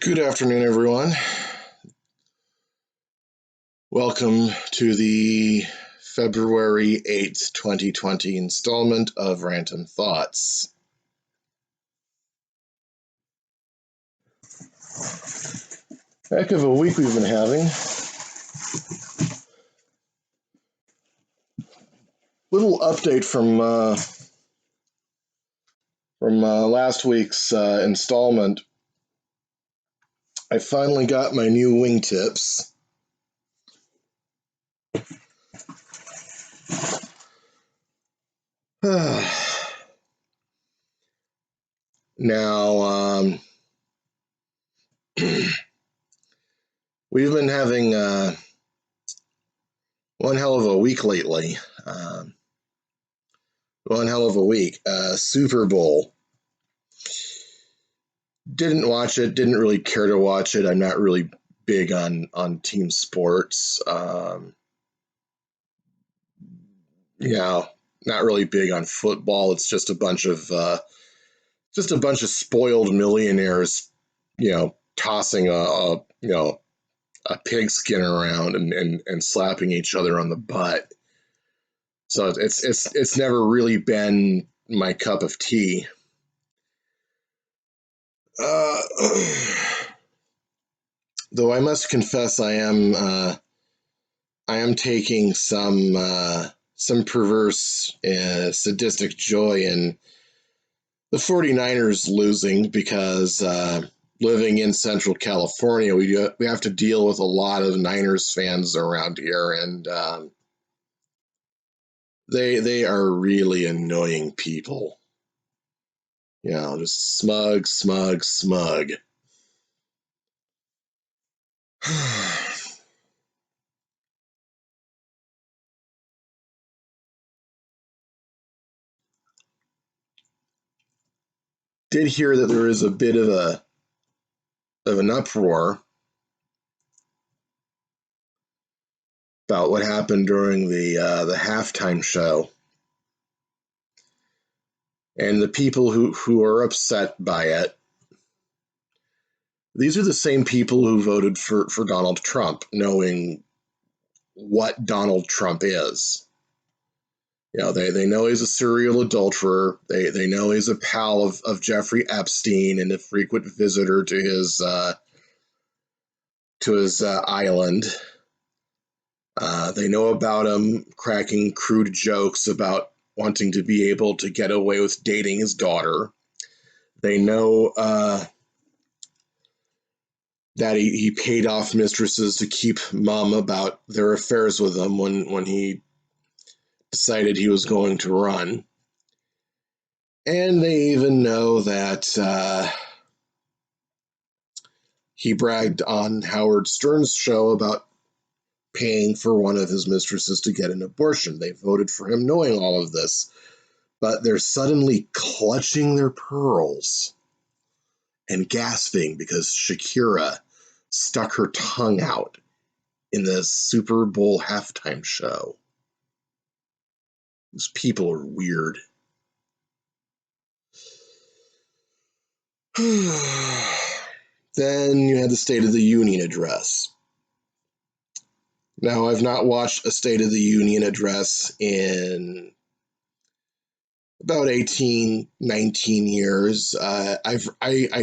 Good afternoon, everyone. Welcome to the February 8th, 2020 installment of Rant-Om Thoughts. Heck of a week we've been having. Little update from last week's installment. I finally got my new wingtips. Now, we've been having one hell of a week lately. One hell of a week. Super Bowl. Didn't watch it. Didn't really care to watch it. I'm not really big on team sports. Not really big on football. It's just a bunch of spoiled millionaires, tossing a pigskin around and slapping each other on the butt. So it's never really been my cup of tea. Though I must confess, I am taking some perverse, sadistic joy in the 49ers losing because living in Central California, we have to deal with a lot of Niners fans around here, and they are really annoying people. Just smug. Did hear that there is a bit of an uproar about what happened during the halftime show, and the people who are upset by it. These are the same people who voted for Donald Trump, knowing what Donald Trump is. They know he's a serial adulterer. They know he's a pal of Jeffrey Epstein and a frequent visitor to his island. They know about him cracking crude jokes about wanting to be able to get away with dating his daughter. They know that he paid off mistresses to keep mum about their affairs with him when he decided he was going to run. And they even know that he bragged on Howard Stern's show about paying for one of his mistresses to get an abortion. They voted for him knowing all of this, but they're suddenly clutching their pearls and gasping because Shakira stuck her tongue out in the Super Bowl halftime show. These people are weird. Then you had the State of the Union address. Now, I've not watched a State of the Union address in about 18, 19 years. I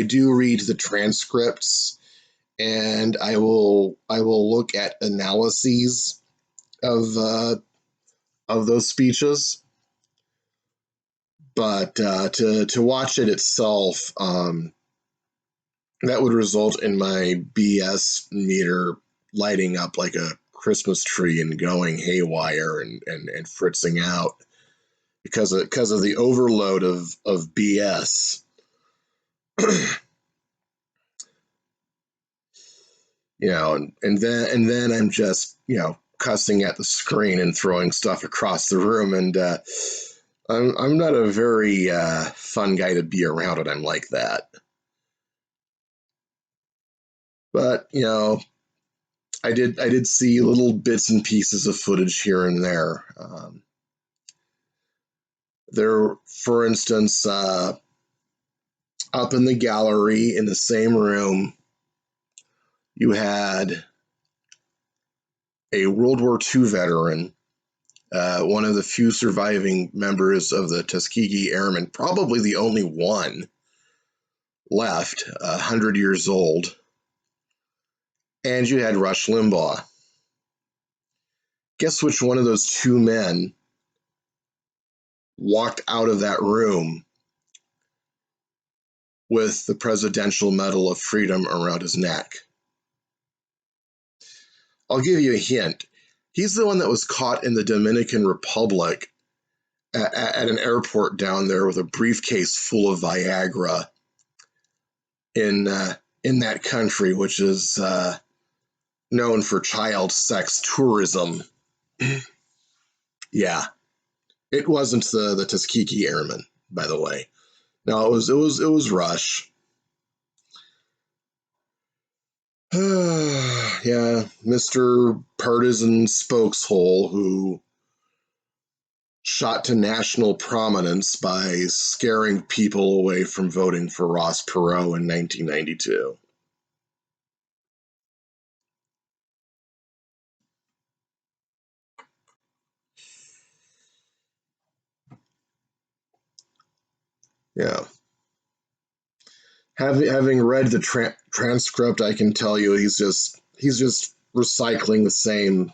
do read the transcripts, and I will look at analyses of those speeches. But to watch it itself, that would result in my BS meter lighting up like a Christmas tree and going haywire and fritzing out because of the overload of BS. And then I'm just cussing at the screen and throwing stuff across the room, and I'm not a very fun guy to be around when I'm like that. But I did see little bits and pieces of footage here and there. There, for instance, up in the gallery in the same room, You had a World War II veteran, one of the few surviving members of the Tuskegee Airmen, probably the only one left, 100 years old, and you had Rush Limbaugh. Guess which one of those two men walked out of that room with the Presidential Medal of Freedom around his neck? I'll give you a hint. He's the one that was caught in the Dominican Republic at an airport down there with a briefcase full of Viagra in that country, which is known for child sex tourism. Yeah, it wasn't the Tuskegee Airmen, by the way. No, it was Rush. Yeah, Mr. Partisan Spokeshole who shot to national prominence by scaring people away from voting for Ross Perot in 1992. Yeah. Having read the transcript, I can tell you he's just recycling the same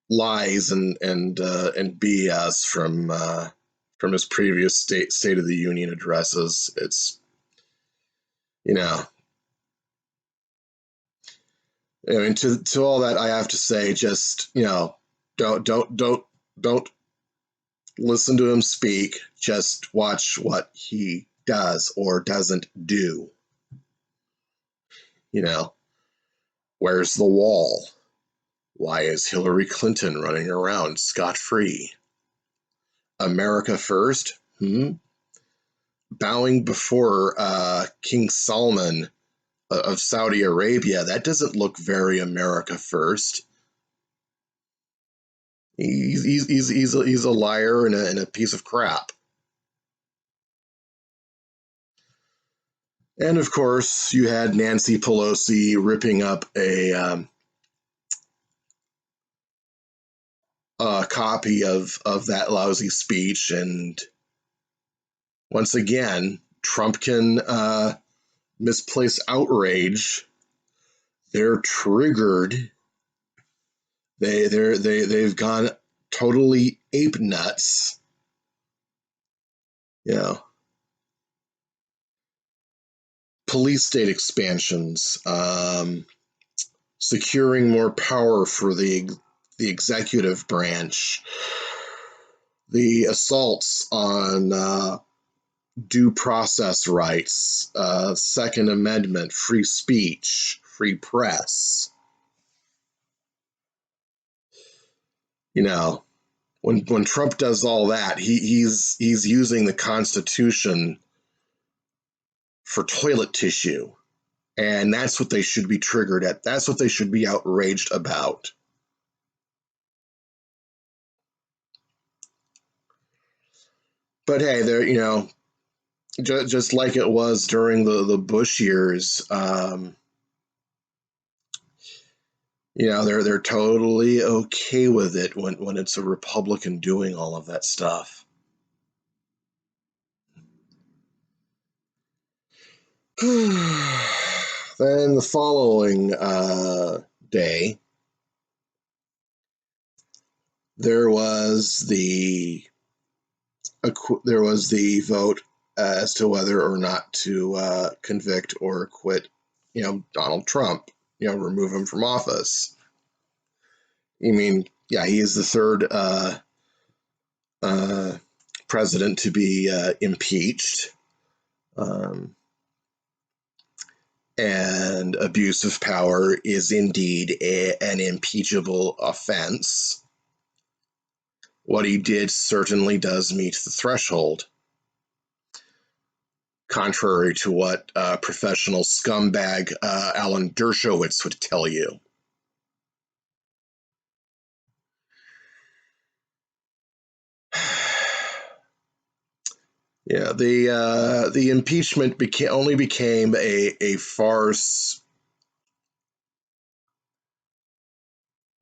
lies and BS from his previous State of the Union addresses. It's, you know, I mean, to all that, I have to say, just, don't listen to him speak. Just watch what he does or doesn't do. Where's the wall? Why is Hillary Clinton running around scot-free? America first? Bowing before King Salman of Saudi Arabia, that doesn't look very America first. He's a liar and a piece of crap. And of course, you had Nancy Pelosi ripping up a copy of that lousy speech, and once again, Trumpkin misplaced outrage. They're triggered. They've gone totally ape nuts. Police state expansions, securing more power for the executive branch, the assaults on due process rights, Second Amendment, free speech, free press. When Trump does all that, he's using the Constitution for toilet tissue, and that's what they should be triggered at. That's what they should be outraged about. But hey, they're just like it was during the Bush years. They're totally okay with it when it's a Republican doing all of that stuff. Then the following day, there was the vote as to whether or not to convict or acquit, Donald Trump, remove him from office. I mean, yeah, he is the third president to be impeached. And abuse of power is indeed an impeachable offense. What he did certainly does meet the threshold, contrary to what professional scumbag Alan Dershowitz would tell you. Yeah, the impeachment only became a farce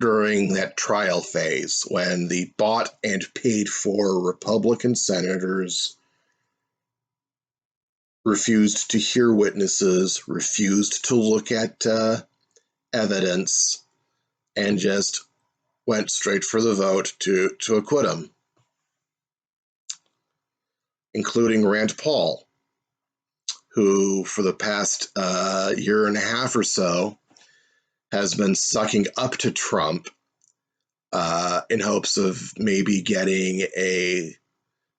during that trial phase when the bought and paid for Republican senators refused to hear witnesses, refused to look at evidence, and just went straight for the vote to acquit him, including Rand Paul, who for the past year and a half or so has been sucking up to Trump in hopes of maybe getting a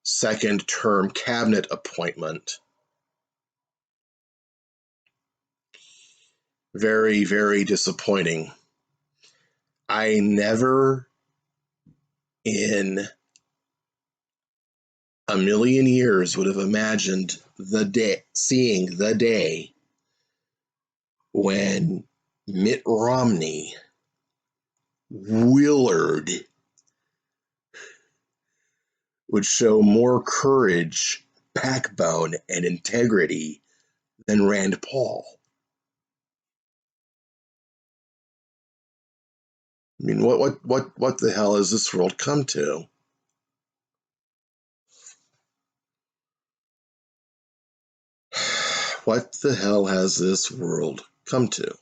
second-term cabinet appointment. Very, very disappointing. I never in a million years would have imagined seeing the day when Mitt Romney, Willard, would show more courage, backbone, and integrity than Rand Paul. I mean, what the hell has this world come to? What the hell has this world come to?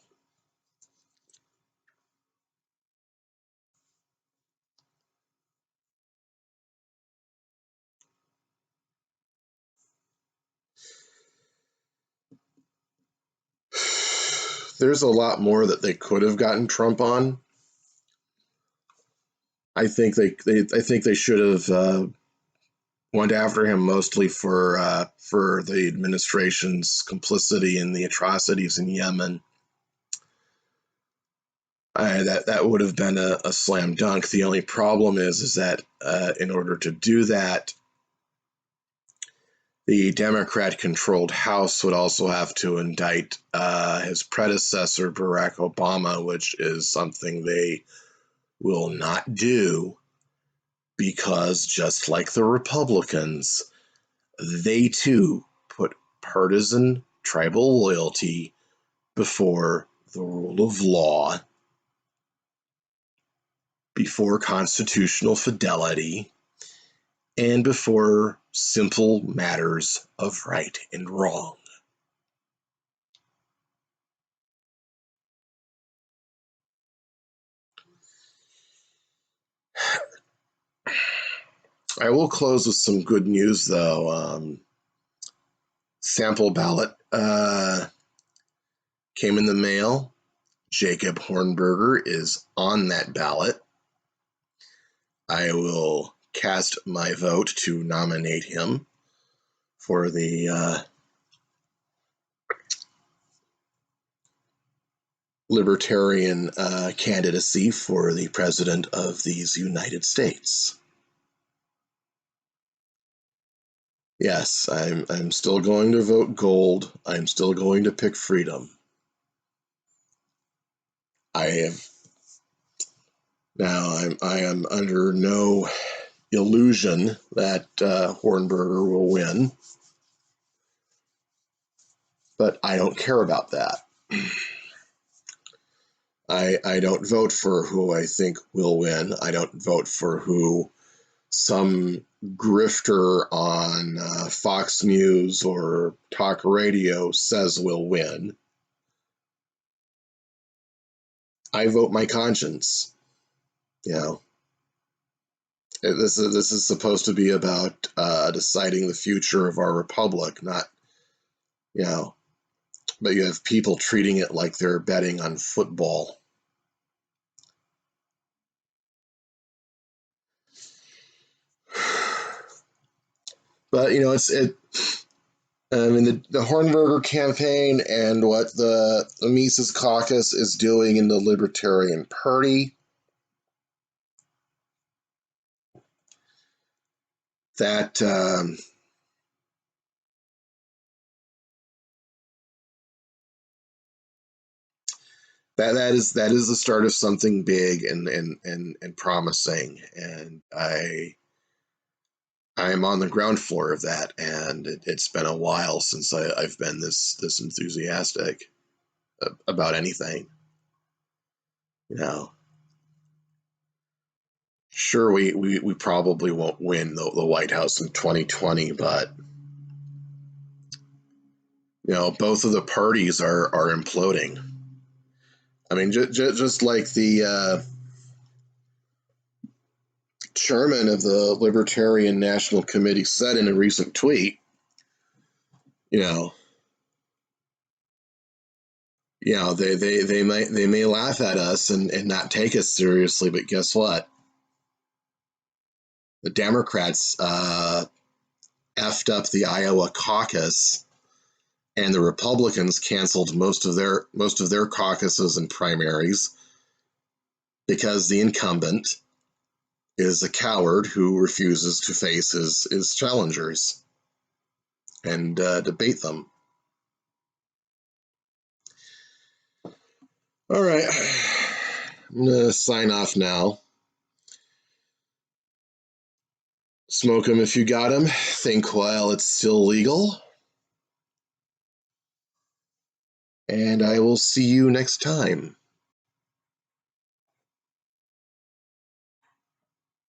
There's a lot more that they could have gotten Trump on. I think they should have went after him mostly for the administration's complicity in the atrocities in Yemen. That would have been a slam dunk. The only problem is that in order to do that, the Democrat-controlled House would also have to indict his predecessor, Barack Obama, which is something they will not do because, just like the Republicans, they too put partisan tribal loyalty before the rule of law, before constitutional fidelity, and before simple matters of right and wrong. I will close with some good news, though. Sample ballot came in the mail. Jacob Hornberger is on that ballot. I will cast my vote to nominate him for the Libertarian candidacy for the President of these United States. Yes, I'm still going to vote gold. I'm still going to pick freedom. I am under no illusion that Hornberger will win, but I don't care about that. I don't vote for who I think will win. I don't vote for who some grifter on Fox News or talk radio says will win. I vote my conscience. You know, this is supposed to be about deciding the future of our republic, not, you know, but you have people treating it like they're betting on football. But you know, I mean, the Hornberger campaign and what the Mises Caucus is doing in the Libertarian Party, that that is the start of something big and promising, and I am on the ground floor of that, and it's been a while since I've been this enthusiastic about anything, you know. Sure, we probably won't win the White House in 2020, but both of the parties are imploding. I mean, just like the chairman of the Libertarian National Committee said in a recent tweet, they may laugh at us and not take us seriously, but guess what? The Democrats effed up the Iowa caucus, and the Republicans canceled most of their caucuses and primaries because the incumbent is a coward who refuses to face his challengers and debate them. All right, I'm going to sign off now. Smoke 'em if you got 'em. Think while it's still legal. And I will see you next time.